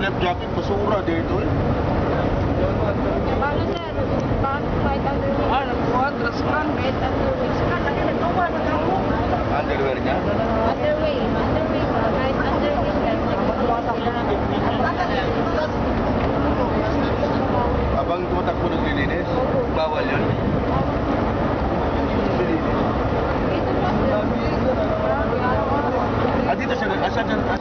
life jacket, basura dito eh. Paano sir? Kahit underwear. Ah, nagkuadras man. Kahit underwear. Underwear niya? Underwear. Underwear ba? Kahit underwear. Habang tumatakbo naglilinis, bawal yun. Ah, dito siya, asan dyan?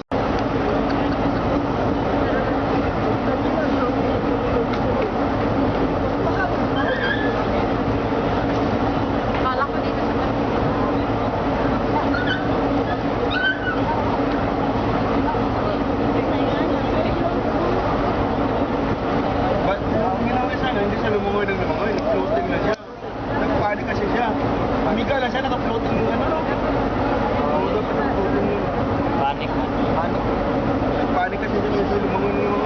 Kala ko dito sa Ba't ang ginawa sana, hindi siya lumungoy ng lumungoy, floating na siya. Nagpanik kasi siya. Amiga lang siya, naka-floating yung ano, no? Panik man. Nagpanik kasi siya, lumungoy ng lumungoy.